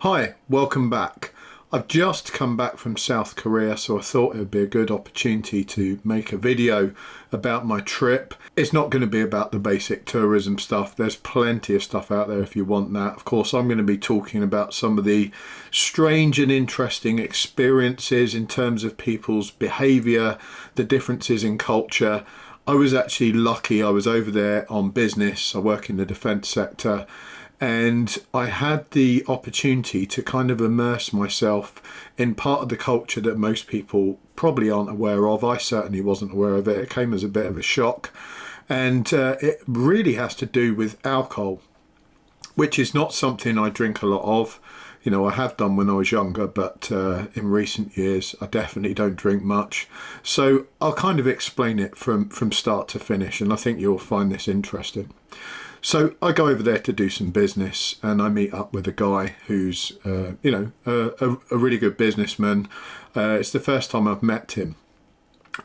Hi, welcome back. I've just come back from South Korea, so I thought it would be a good opportunity to make a video about my trip. It's not going to be about the basic tourism stuff. There's plenty of stuff out there if you want that. Of course, I'm going to be talking about some of the strange and interesting experiences in terms of people's behavior, the differences in culture. I was actually lucky. I was over there on business. I work in the defense sector. And I had the opportunity to kind of immerse myself in part of the culture that most people probably aren't aware of. I certainly wasn't aware of it. It came as a bit of a shock. And it really has to do with alcohol, which is not something I drink a lot of. You know, I have done when I was younger, but in recent years, I definitely don't drink much. So I'll kind of explain it from start to finish, and I think you'll find this interesting. So I go over there to do some business, and I meet up with a guy who's, a really good businessman. It's the first time I've met him.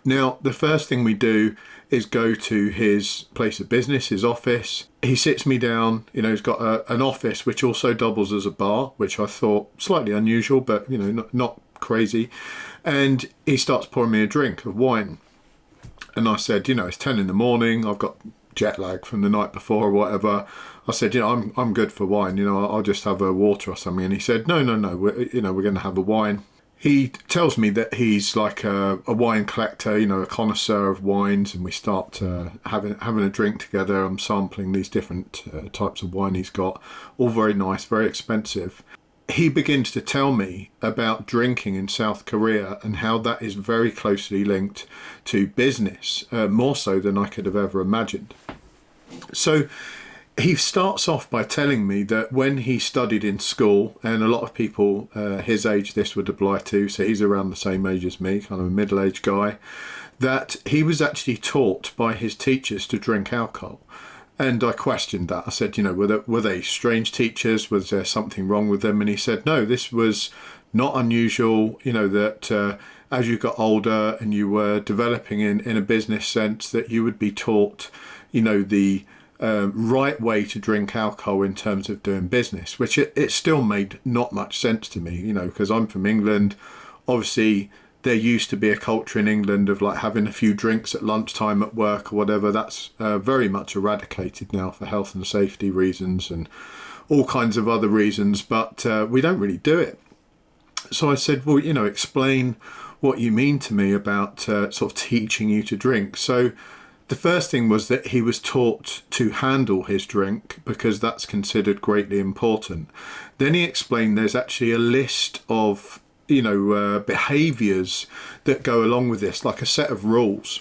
Now, the first thing we do is go to his place of business, his office. He sits me down. You know, he's got an office which also doubles as a bar, which I thought slightly unusual, but, you know, not crazy. And he starts pouring me a drink of wine. And I said, you know, it's 10 in the morning. I've got jet lag from the night before or whatever. I said, you know, I'm good for wine. You know, I'll just have a water or something. And he said, no, we're going to have a wine. He tells me that he's like a wine collector, you know, a connoisseur of wines, and we start having a drink together. I'm sampling these different types of wine he's got, all very nice, very expensive. He begins to tell me about drinking in South Korea and how that is very closely linked to business, more so than I could have ever imagined. So he starts off by telling me that when he studied in school, and a lot of people his age this would apply to, so he's around the same age as me, kind of a middle-aged guy, that he was actually taught by his teachers to drink alcohol. And I questioned that. I said, you know, were they strange teachers? Was there something wrong with them? And he said, no, this was not unusual, you know, that as you got older and you were developing in a business sense, that you would be taught, you know, the right way to drink alcohol in terms of doing business, which it still made not much sense to me, you know, because I'm from England. Obviously, there used to be a culture in England of like having a few drinks at lunchtime at work or whatever. That's very much eradicated now for health and safety reasons and all kinds of other reasons, but we don't really do it. So I said, well, you know, explain what you mean to me about sort of teaching you to drink. So the first thing was that he was taught to handle his drink because that's considered greatly important. Then he explained there's actually a list of behaviors that go along with this, like a set of rules.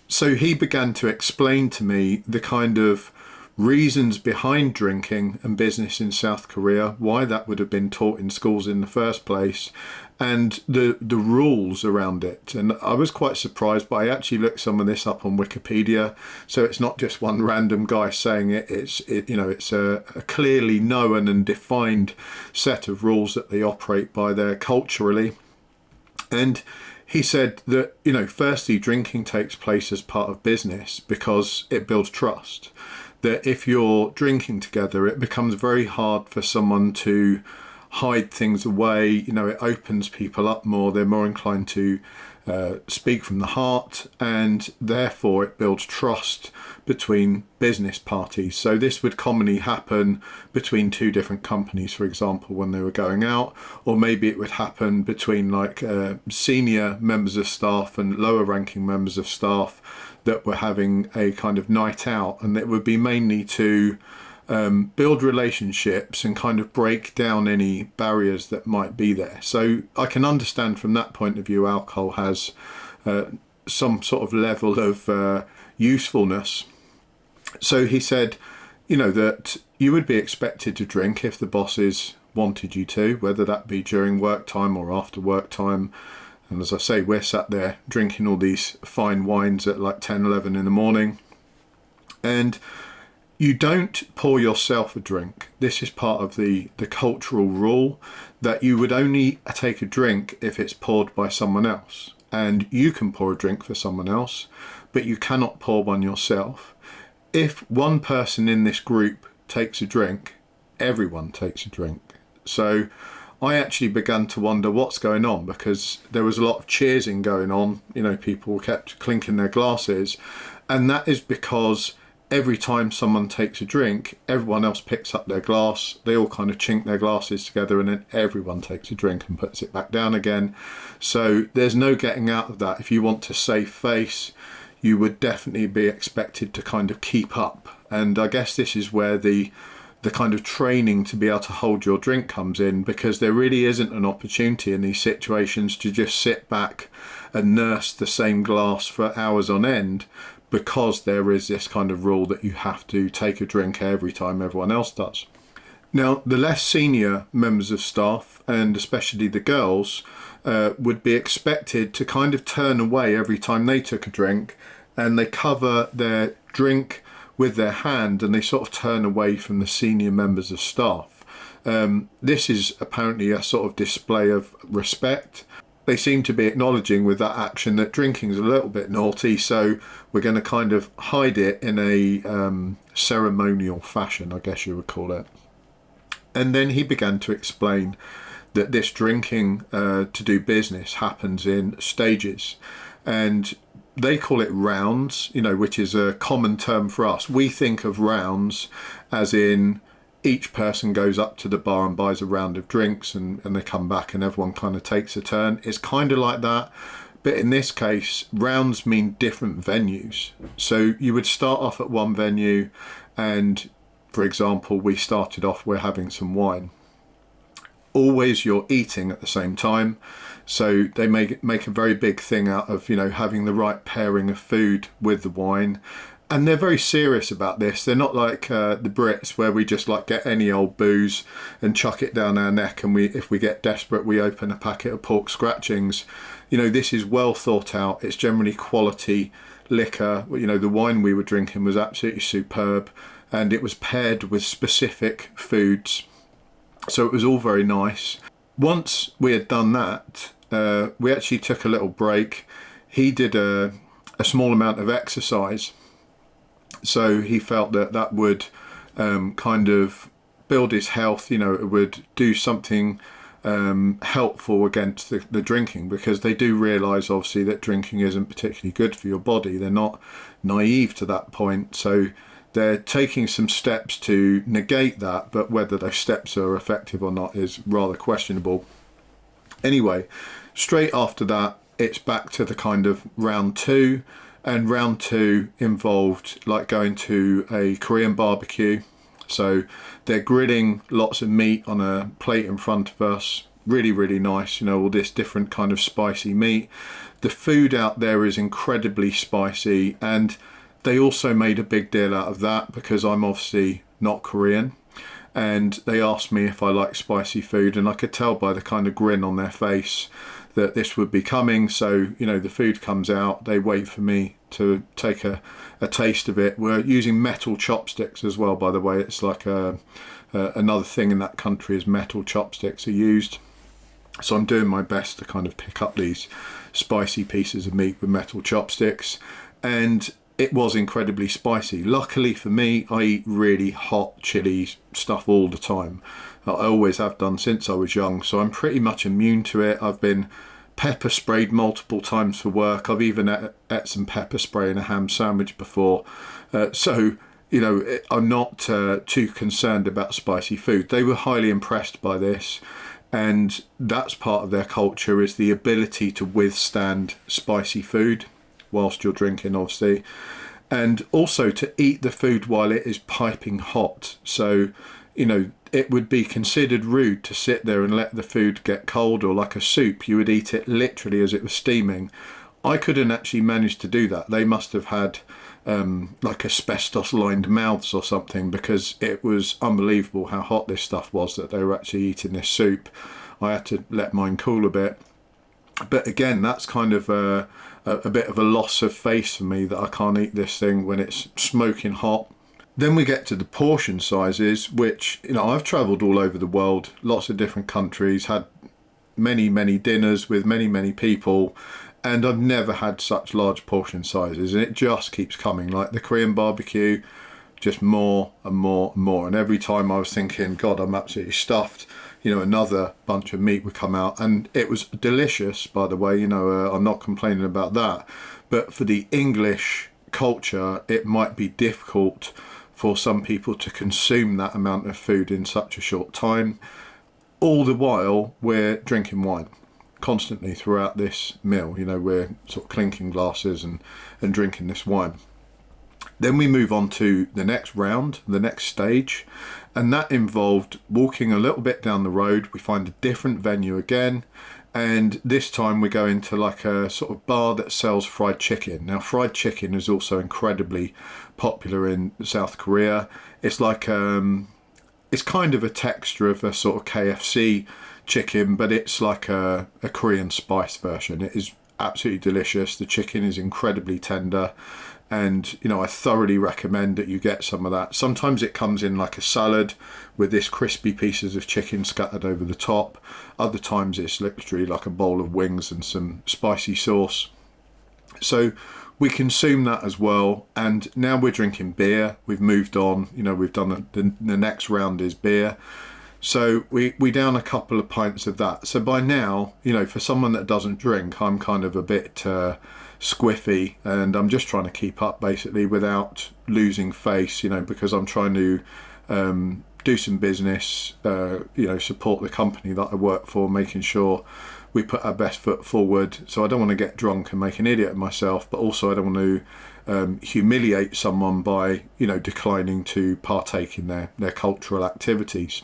So he began to explain to me the kind of reasons behind drinking and business in South Korea, why that would have been taught in schools in the first place, and the rules around it. And I was quite surprised, but I actually looked some of this up on Wikipedia, so it's not just one random guy saying it. It's a clearly known and defined set of rules that they operate by there culturally. And he said that, you know, firstly, drinking takes place as part of business because it builds trust. That if you're drinking together, it becomes very hard for someone to hide things away. You know, it opens people up more. They're more inclined to speak from the heart, and therefore it builds trust between business parties. So this would commonly happen between two different companies, for example, when they were going out, or maybe it would happen between like senior members of staff and lower ranking members of staff that were having a kind of night out, and it would be mainly to build relationships and kind of break down any barriers that might be there. So I can understand from that point of view alcohol has some sort of level of usefulness. So he said, you know, that you would be expected to drink if the bosses wanted you to, whether that be during work time or after work time. And as I say, we're sat there drinking all these fine wines at like 10, 11 in the morning. And you don't pour yourself a drink. This is part of the cultural rule that you would only take a drink if it's poured by someone else. And you can pour a drink for someone else, but you cannot pour one yourself. If one person in this group takes a drink, everyone takes a drink. So I actually began to wonder what's going on, because there was a lot of cheersing going on. You know, people kept clinking their glasses, and that is because every time someone takes a drink, everyone else picks up their glass. They all kind of chink their glasses together, and then everyone takes a drink and puts it back down again. So there's no getting out of that. If you want to save face, you would definitely be expected to kind of keep up. And I guess this is where the kind of training to be able to hold your drink comes in, because there really isn't an opportunity in these situations to just sit back and nurse the same glass for hours on end, because there is this kind of rule that you have to take a drink every time everyone else does. Now, the less senior members of staff, and especially the girls, would be expected to kind of turn away every time they took a drink, and they cover their drink with their hand, and they sort of turn away from the senior members of staff. This is apparently a sort of display of respect. They seem to be acknowledging with that action that drinking is a little bit naughty, so we're going to kind of hide it in a ceremonial fashion, I guess you would call it. And then he began to explain that this drinking to do business happens in stages, and they call it rounds, you know, which is a common term for us. We think of rounds as in each person goes up to the bar and buys a round of drinks, and they come back and everyone kind of takes a turn. It's kind of like that, but in this case, rounds mean different venues. So you would start off at one venue, and for example, we started off, we're having some wine. Always you're eating at the same time. So they make a very big thing out of, you know, having the right pairing of food with the wine. And they're very serious about this. They're not like the Brits, where we just like get any old booze and chuck it down our neck, and if we get desperate, we open a packet of pork scratchings. You know, this is well thought out. It's generally quality liquor. You know, the wine we were drinking was absolutely superb, and it was paired with specific foods. So it was all very nice. Once we had done that, we actually took a little break. He did a small amount of exercise. So he felt that that would kind of build his health, you know, it would do something helpful against the drinking, because they do realise obviously that drinking isn't particularly good for your body. They're not naive to that point. So they're taking some steps to negate that, but whether those steps are effective or not is rather questionable. Anyway, straight after that, it's back to the kind of round two. And round two involved like going to a Korean barbecue. So they're grilling lots of meat on a plate in front of us. Really, really nice, you know, all this different kind of spicy meat. The food out there is incredibly spicy, and they also made a big deal out of that because I'm obviously not Korean. And they asked me if I like spicy food, and I could tell by the kind of grin on their face that this would be coming. So, you know, the food comes out, they wait for me to take a taste of it. We're using metal chopsticks as well, by the way. It's like another thing in that country is metal chopsticks are used. So I'm doing my best to kind of pick up these spicy pieces of meat with metal chopsticks, and it was incredibly spicy. Luckily for me, I eat really hot chili stuff all the time. I always have done since I was young, so I'm pretty much immune to it. I've been pepper sprayed multiple times for work. I've even ate some pepper spray in a ham sandwich before. So, you know, I'm not too concerned about spicy food. They were highly impressed by this, and that's part of their culture, is the ability to withstand spicy food whilst you're drinking, obviously, and also to eat the food while it is piping hot. So, you know, it would be considered rude to sit there and let the food get cold, or like a soup, you would eat it literally as it was steaming. I couldn't actually manage to do that. They must have had like asbestos lined mouths or something, because it was unbelievable how hot this stuff was that they were actually eating this soup. I had to let mine cool a bit. But again, that's kind of a bit of a loss of face for me, that I can't eat this thing when it's smoking hot. Then we get to the portion sizes, which, you know, I've travelled all over the world, lots of different countries, had many, many dinners with many, many people, and I've never had such large portion sizes, and it just keeps coming. Like the Korean barbecue, just more and more and more, and every time I was thinking, God, I'm absolutely stuffed, another bunch of meat would come out, and it was delicious, by the way. I'm not complaining about that, but for the English culture, it might be difficult for some people to consume that amount of food in such a short time. All the while we're drinking wine constantly throughout this meal. We're sort of clinking glasses and drinking this wine. Then we move on to the next round, the next stage, and that involved walking a little bit down the road. We find a different venue again, and this time we go into like a sort of bar that sells fried chicken. Now, fried chicken is also incredibly popular in South Korea. It's like it's kind of a texture of a sort of KFC chicken, but it's like a Korean spice version. It is absolutely delicious. The chicken is incredibly tender, and I thoroughly recommend that you get some of that. Sometimes it comes in like a salad with this crispy pieces of chicken scattered over the top. Other times it's literally like a bowl of wings and some spicy sauce. So we consume that as well, and now we're drinking beer. We've moved on. We've done the next round is beer. So we down a couple of pints of that. So by now, for someone that doesn't drink, I'm kind of a bit squiffy, and I'm just trying to keep up basically without losing face, because I'm trying to do some business, support the company that I work for, making sure we put our best foot forward. So I don't want to get drunk and make an idiot of myself, but also I don't want to humiliate someone by, declining to partake in their cultural activities,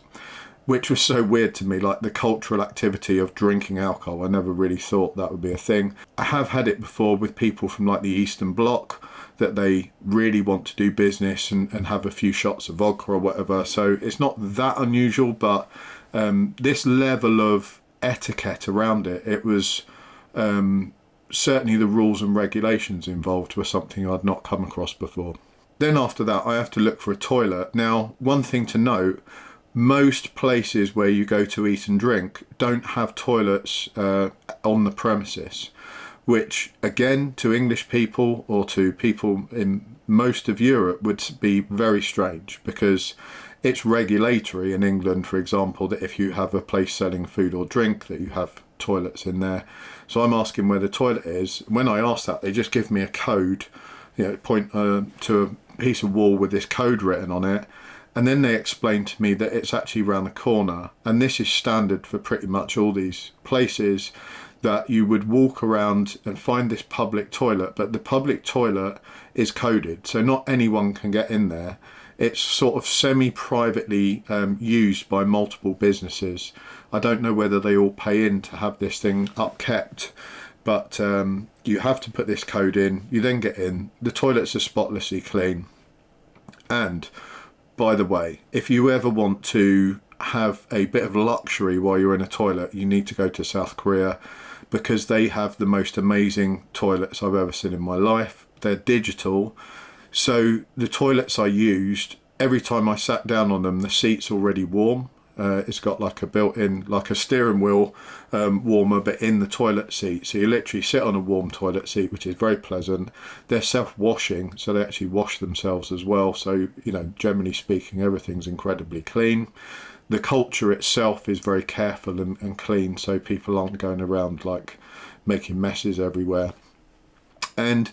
which was so weird to me, like the cultural activity of drinking alcohol. I never really thought that would be a thing. I have had it before with people from like the Eastern Bloc, that they really want to do business and have a few shots of vodka or whatever. So it's not that unusual, but this level of etiquette around it was certainly the rules and regulations involved were something I'd not come across before. Then after that, I have to look for a toilet. Now, one thing to note, most places where you go to eat and drink don't have toilets on the premises, which again, to English people or to people in most of Europe would be very strange, because it's regulatory in England, for example, that if you have a place selling food or drink, that you have toilets in there. So I'm asking where the toilet is. When I ask that, they just give me a code, point to a piece of wall with this code written on it. And then they explain to me that it's actually around the corner. And this is standard for pretty much all these places, that you would walk around and find this public toilet, but the public toilet is coded, so not anyone can get in there. It's sort of semi-privately used by multiple businesses. I don't know whether they all pay in to have this thing upkept, but you have to put this code in. You then get in. The toilets are spotlessly clean. And by the way, if you ever want to have a bit of luxury while you're in a toilet, you need to go to South Korea, because they have the most amazing toilets I've ever seen in my life. They're digital. So the toilets I used, every time I sat down on them, the seat's already warm. It's got like a built-in, like a steering wheel warmer, but in the toilet seat. So you literally sit on a warm toilet seat, which is very pleasant. They're self-washing, so they actually wash themselves as well. So, generally speaking, everything's incredibly clean. The culture itself is very careful and clean, so people aren't going around like making messes everywhere. And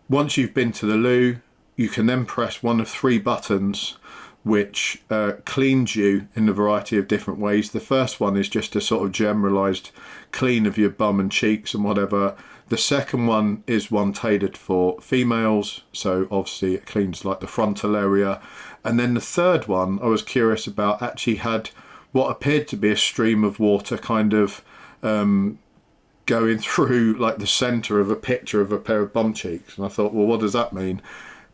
once you've been to the loo, you can then press one of 3 buttons which cleans you in a variety of different ways. The first one is just a sort of generalised clean of your bum and cheeks and whatever. The second one is one tailored for females, so obviously it cleans like the frontal area. And then the third one I was curious about actually had what appeared to be a stream of water kind of going through like the centre of a picture of a pair of bum cheeks. And I thought, well, what does that mean?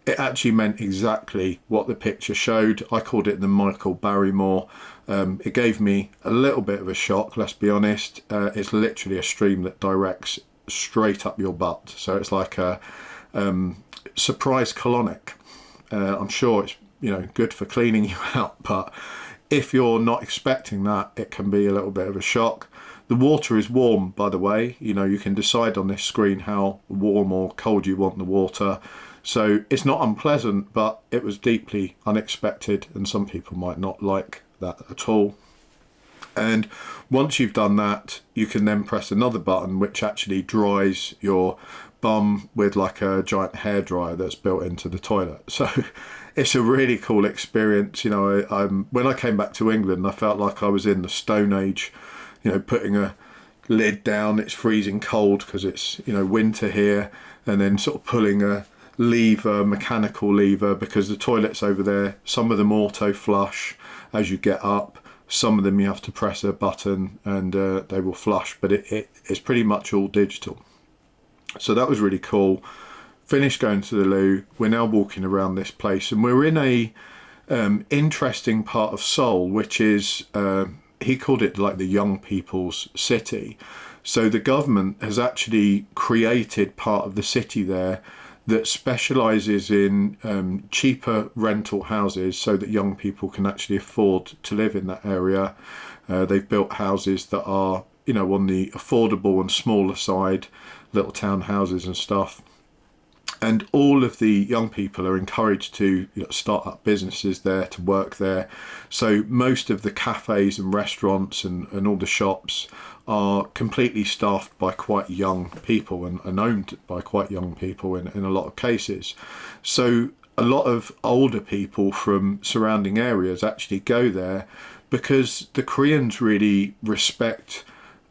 It actually meant exactly what the picture showed. I called it the Michael Barrymore. It gave me a little bit of a shock, let's be honest. It's literally a stream that directs straight up your butt. So it's like a surprise colonic. I'm sure it's good for cleaning you out, but if you're not expecting that, it can be a little bit of a shock. The water is warm, by the way. You can decide on this screen how warm or cold you want the water. So it's not unpleasant, but it was deeply unexpected, and some people might not like that at all. And once you've done that, you can then press another button which actually dries your bum with like a giant hairdryer that's built into the toilet. So it's a really cool experience. You know, when I came back to England, I felt like I was in the Stone Age, you know, putting a lid down, it's freezing cold because it's, you know, winter here, and then sort of pulling a lever, mechanical lever, because the toilets over there, some of them auto flush as you get up. Some of them you have to press a button and they will flush, but it's pretty much all digital. So that was really cool. Finished going to the loo. We're now walking around this place, and we're in a interesting part of Seoul, which is, he called it like the young people's city. So the government has actually created part of the city there that specialises in cheaper rental houses so that young people can actually afford to live in that area. They've built houses that are, you know, on the affordable and smaller side, little townhouses and stuff. And all of the young people are encouraged to, you know, start up businesses there, to work there. So most of the cafes and restaurants and all the shops are completely staffed by quite young people and owned by quite young people in a lot of cases. So a lot of older people from surrounding areas actually go there because the Koreans really respect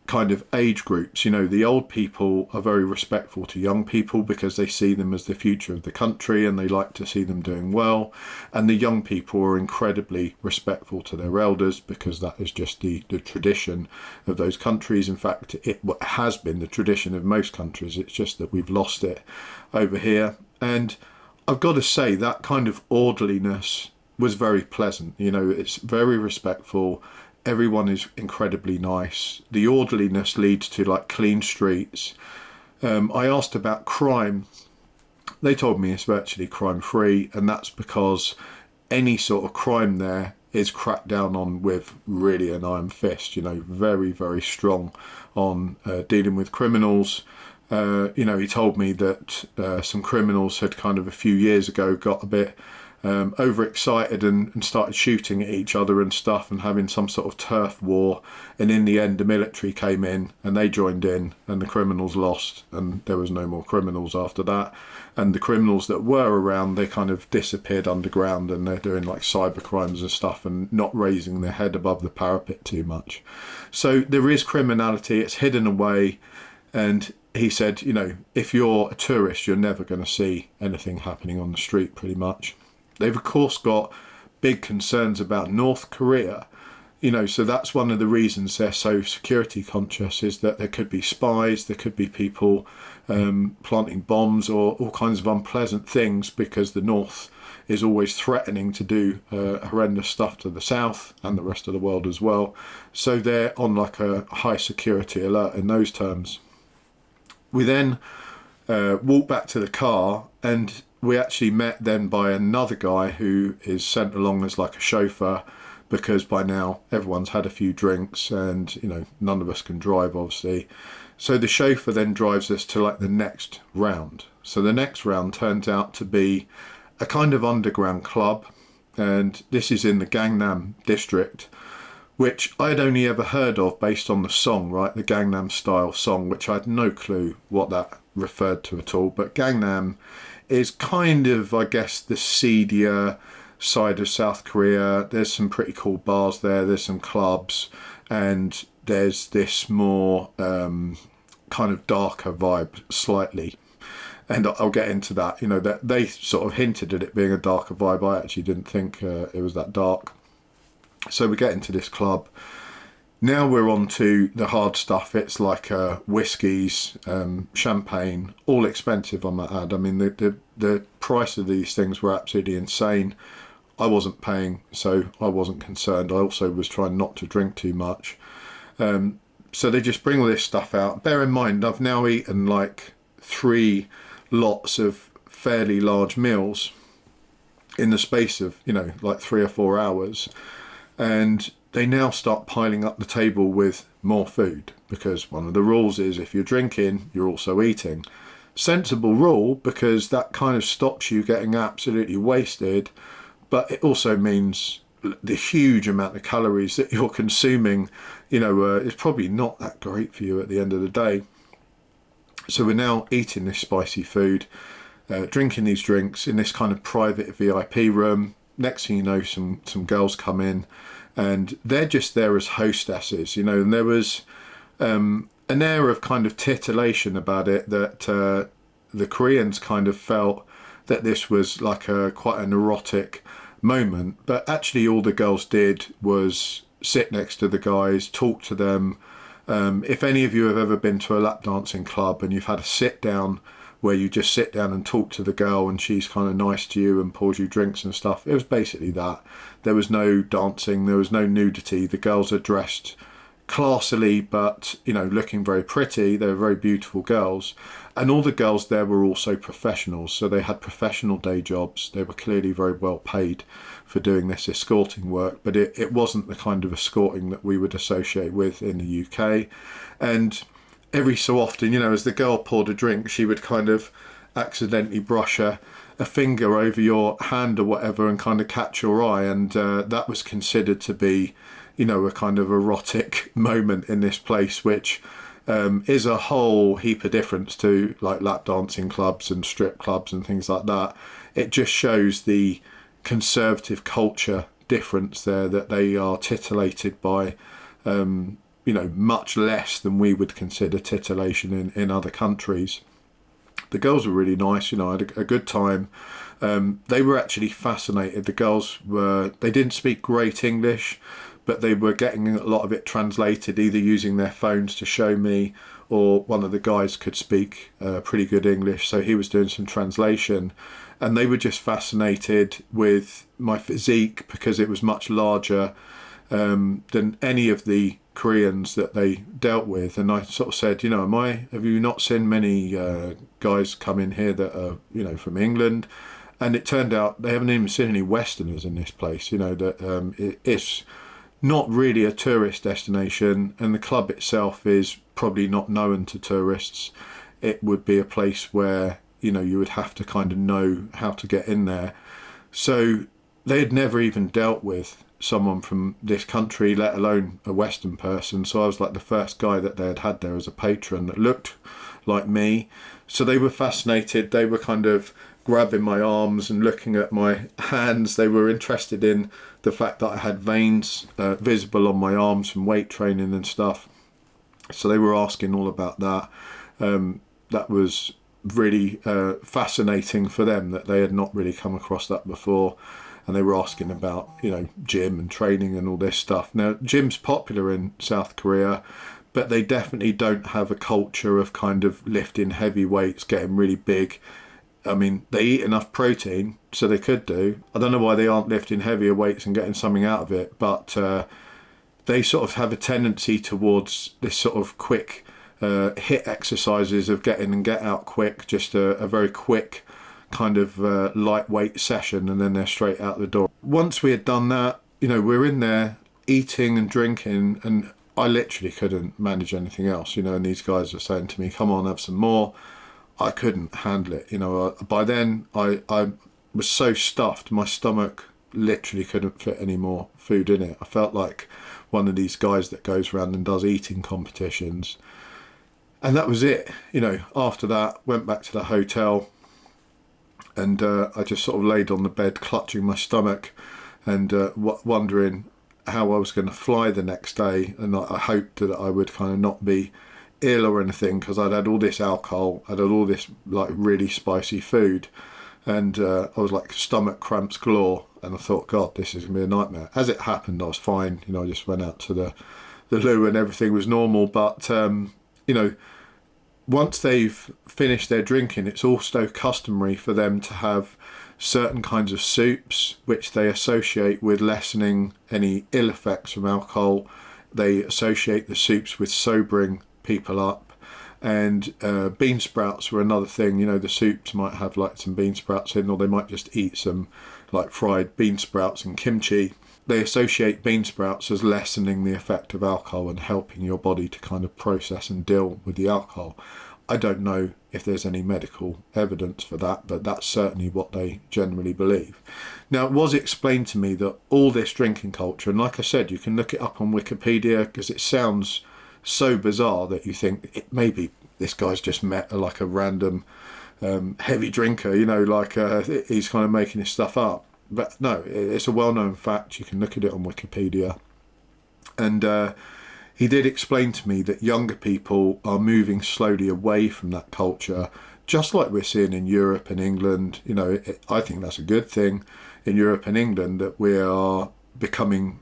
kind of age groups. You know, the old people are very respectful to young people because they see them as the future of the country and they like to see them doing well. And the young people are incredibly respectful to their elders because that is just the tradition of those countries. In fact, it has been the tradition of most countries. It's just that we've lost it over here. And I've got to say that kind of orderliness was very pleasant. You know, it's very respectful. Everyone is incredibly nice. The orderliness leads to like clean streets. I asked about crime. They told me it's virtually crime free, and that's because any sort of crime there is cracked down on with really an iron fist. You know, very, very strong on dealing with criminals. You know, he told me that some criminals had kind of a few years ago got a bit overexcited and started shooting at each other and stuff and having some sort of turf war, and in the end the military came in and they joined in and the criminals lost and there was no more criminals after that, and the criminals that were around, they kind of disappeared underground and they're doing like cyber crimes and stuff and not raising their head above the parapet too much. So there is criminality, it's hidden away. And he said, you know, if you're a tourist, you're never going to see anything happening on the street pretty much. They've of course got big concerns about North Korea, you know, so that's one of the reasons they're so security conscious, is that there could be spies, there could be people planting bombs or all kinds of unpleasant things, because the North is always threatening to do horrendous stuff to the South and the rest of the world as well. So they're on like a high security alert in those terms. We then walked back to the car, and we actually met then by another guy who is sent along as like a chauffeur, because by now everyone's had a few drinks and, you know, none of us can drive obviously. So the chauffeur then drives us to like the next round. So the next round turns out to be a kind of underground club, and this is in the Gangnam district, which I'd only ever heard of based on the song, right? The Gangnam Style song, which I had no clue what that referred to at all. But Gangnam is kind of, I guess, the seedier side of South Korea. There's some pretty cool bars there, there's some clubs, and there's this more kind of darker vibe slightly. And I'll get into that. You know, that they sort of hinted at it being a darker vibe. I actually didn't think it was that dark. So we get into this club. Now we're on to the hard stuff. It's like whiskies, champagne, all expensive on that ad. I mean, the price of these things were absolutely insane. I wasn't paying, so I wasn't concerned. I also was trying not to drink too much. So they just bring all this stuff out. Bear in mind, I've now eaten like 3 lots of fairly large meals in the space of, you know, like 3 or 4 hours. And they now start piling up the table with more food, because one of the rules is if you're drinking, you're also eating. Sensible rule, because that kind of stops you getting absolutely wasted, but it also means the huge amount of calories that you're consuming, is probably not that great for you at the end of the day. So we're now eating this spicy food, drinking these drinks in this kind of private VIP room. Next thing you know, some girls come in, and they're just there as hostesses, and there was an air of kind of titillation about it, that the Koreans kind of felt that this was like quite an erotic moment. But actually all the girls did was sit next to the guys, talk to them. If any of you have ever been to a lap dancing club and you've had a sit down where you just sit down and talk to the girl and she's kind of nice to you and pours you drinks and stuff, it was basically that. There was no dancing, there was no nudity. The girls are dressed classily, but looking very pretty. They were very beautiful girls, and all the girls there were also professionals, so they had professional day jobs. They were clearly very well paid for doing this escorting work, but it wasn't the kind of escorting that we would associate with in the UK. And every so often, as the girl poured a drink, she would kind of accidentally brush a finger over your hand or whatever and kind of catch your eye, and that was considered to be a kind of erotic moment in this place, which is a whole heap of difference to like lap dancing clubs and strip clubs and things like that. It just shows the conservative culture difference there, that they are titillated by much less than we would consider titillation in other countries. The girls were really nice, I had a good time. They were actually fascinated. The girls they didn't speak great English, but they were getting a lot of it translated, either using their phones to show me, or one of the guys could speak pretty good English, so he was doing some translation. And they were just fascinated with my physique because it was much larger than any of the Koreans that they dealt with. And I sort of said, have you not seen many guys come in here that are, from England? And it turned out they haven't even seen any Westerners in this place, that it's not really a tourist destination, and the club itself is probably not known to tourists. It would be a place where you would have to kind of know how to get in there. So they had never even dealt with someone from this country, let alone a Western person. So I was like the first guy that they had there as a patron that looked like me. So they were fascinated. They were kind of grabbing my arms and looking at my hands. They were interested in the fact that I had veins visible on my arms from weight training and stuff. So they were asking all about that. That was really fascinating for them, that they had not really come across that before. And they were asking about, gym and training and all this stuff. Now, gym's popular in South Korea, but they definitely don't have a culture of kind of lifting heavy weights, getting really big. I mean, they eat enough protein, so they could do. I don't know why they aren't lifting heavier weights and getting something out of it, but they sort of have a tendency towards this sort of quick hit exercises of get in and get out quick, just a very quick kind of lightweight session, and then they're straight out the door. Once we had done that, we're in there eating and drinking, and I literally couldn't manage anything else, and these guys are saying to me, come on, have some more. I couldn't handle it. By then I was so stuffed, my stomach literally couldn't fit any more food in it. I felt like one of these guys that goes around and does eating competitions. And that was it. After that, went back to the hotel, and I just sort of laid on the bed clutching my stomach and wondering how I was going to fly the next day. And I hoped that I would kind of not be ill or anything, because I'd had all this alcohol, I'd had all this like really spicy food, and I was like stomach cramps galore, and I thought, God, this is going to be a nightmare. As it happened, I was fine. I just went out to the loo and everything was normal. But once they've finished their drinking, it's also customary for them to have certain kinds of soups which they associate with lessening any ill effects from alcohol. They associate the soups with sobering people up, and bean sprouts were another thing. The soups might have like some bean sprouts in, or they might just eat some like fried bean sprouts and kimchi. They associate bean sprouts as lessening the effect of alcohol and helping your body to kind of process and deal with the alcohol. I don't know if there's any medical evidence for that, but that's certainly what they generally believe. Now, it was explained to me that all this drinking culture, and like I said, you can look it up on Wikipedia, because it sounds so bizarre that you think maybe this guy's just met like a random heavy drinker, he's kind of making this stuff up. But no, it's a well-known fact. You can look at it on Wikipedia. And he did explain to me that younger people are moving slowly away from that culture, just like we're seeing in Europe and England. I think that's a good thing in Europe and England, that we are becoming,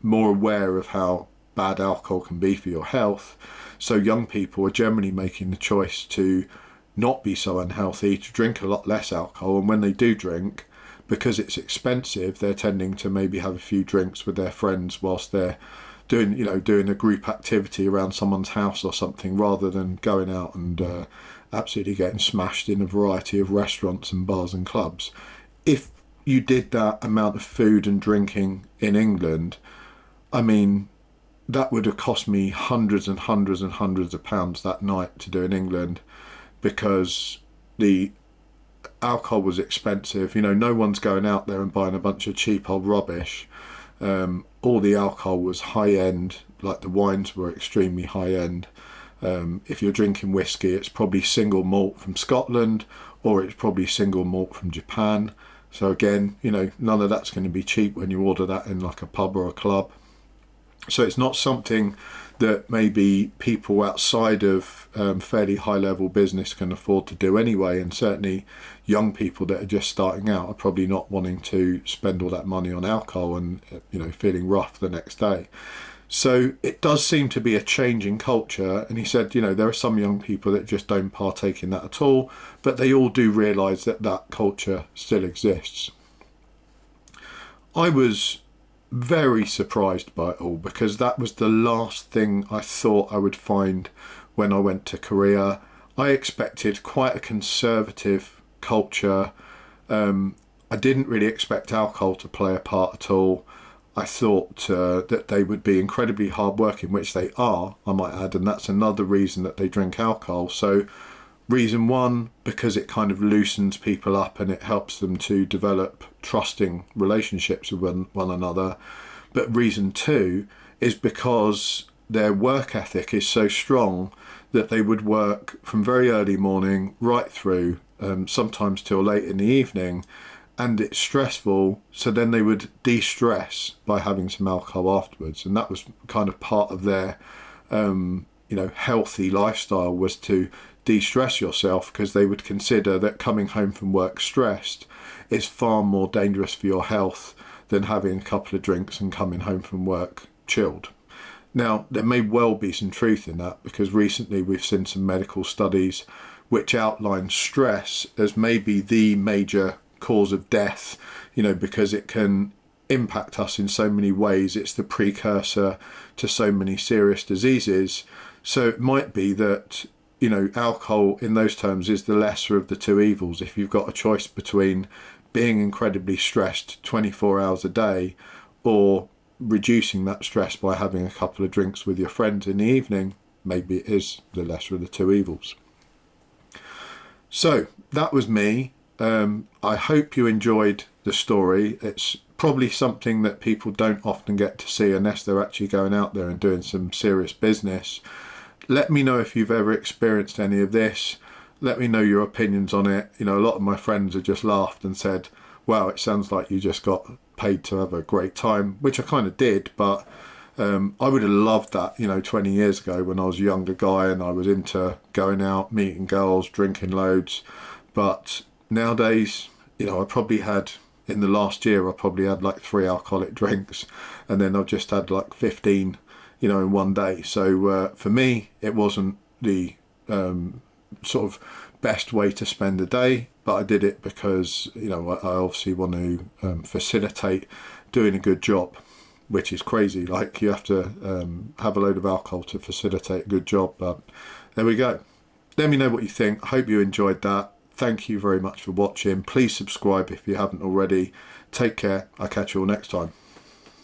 more aware of how bad alcohol can be for your health. So young people are generally making the choice to not be so unhealthy, to drink a lot less alcohol. And when they do drink, because it's expensive, they're tending to maybe have a few drinks with their friends whilst they're doing a group activity around someone's house or something, rather than going out and absolutely getting smashed in a variety of restaurants and bars and clubs. If you did that amount of food and drinking in England, I mean, that would have cost me hundreds and hundreds and hundreds of pounds that night to do in England, because the alcohol was expensive. No one's going out there and buying a bunch of cheap old rubbish. All the alcohol was high end, like the wines were extremely high end. If you're drinking whiskey, it's probably single malt from Scotland, or it's probably single malt from Japan. So again, none of that's going to be cheap when you order that in like a pub or a club. So it's not something that maybe people outside of fairly high level business can afford to do anyway, and certainly young people that are just starting out are probably not wanting to spend all that money on alcohol and feeling rough the next day. So it does seem to be a change in culture, and he said there are some young people that just don't partake in that at all, but they all do realise that that culture still exists. I was very surprised by it all, because that was the last thing I thought I would find when I went to Korea. I expected quite a conservative culture. I didn't really expect alcohol to play a part at all. I thought that they would be incredibly hardworking, which they are, I might add, and that's another reason that they drink alcohol. So reason one, because it kind of loosens people up and it helps them to develop trusting relationships with one another. But reason two is because their work ethic is so strong that they would work from very early morning right through, sometimes till late in the evening, and it's stressful, so then they would de-stress by having some alcohol afterwards. And that was kind of part of their healthy lifestyle, was to de-stress yourself, because they would consider that coming home from work stressed is far more dangerous for your health than having a couple of drinks and coming home from work chilled. Now, there may well be some truth in that, because recently we've seen some medical studies which outline stress as maybe the major cause of death, because it can impact us in so many ways. It's the precursor to so many serious diseases. So it might be that alcohol in those terms is the lesser of the two evils. If you've got a choice between being incredibly stressed 24 hours a day or reducing that stress by having a couple of drinks with your friends in the evening, maybe it is the lesser of the two evils. So that was me. I hope you enjoyed the story. It's probably something that people don't often get to see unless they're actually going out there and doing some serious business. Let me know if you've ever experienced any of this. Let me know your opinions on it. A lot of my friends have just laughed and said, wow, it sounds like you just got paid to have a great time, which I kind of did, but I would have loved that, 20 years ago when I was a younger guy and I was into going out, meeting girls, drinking loads. But nowadays, I probably had, in the last year, I probably had like 3 alcoholic drinks, and then I've just had like 15, in one day. So for me, it wasn't the sort of best way to spend the day, but I did it because, I obviously want to facilitate doing a good job, which is crazy. Like, you have to have a load of alcohol to facilitate a good job, but there we go. Let me know what you think. I hope you enjoyed that. Thank you very much for watching. Please subscribe if you haven't already. Take care. I'll catch you all next time.